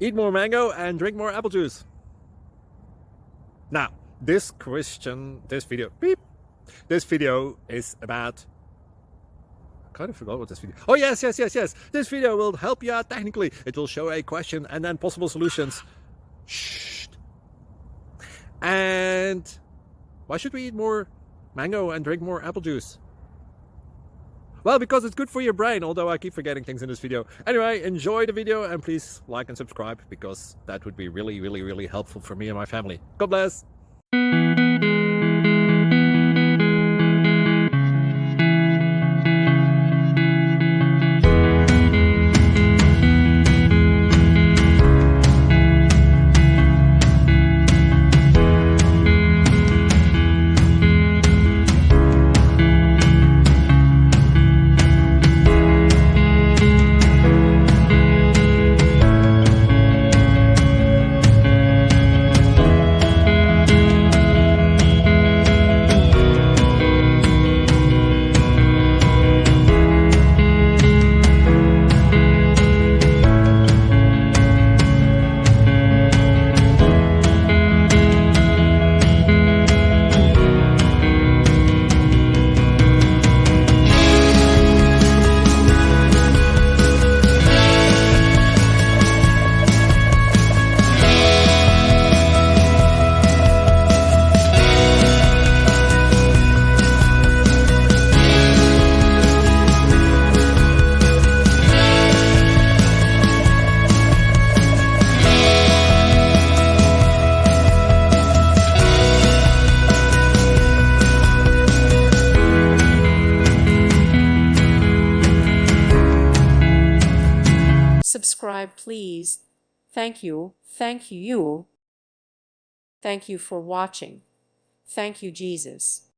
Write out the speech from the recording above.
Eat more mango and drink more apple juice. Now, this video is about... I kind of forgot what this video... Oh, yes. This video will help you out technically. It will show a question and then possible solutions. Shh. And why should we eat more mango and drink more apple juice? Well, because it's good for your brain, although I keep forgetting things in this video. Anyway, enjoy the video and please like and subscribe, because that would be really helpful for me and my family. God bless! Subscribe, please. Thank you. Thank you. Thank you for watching. Thank you, Jesus.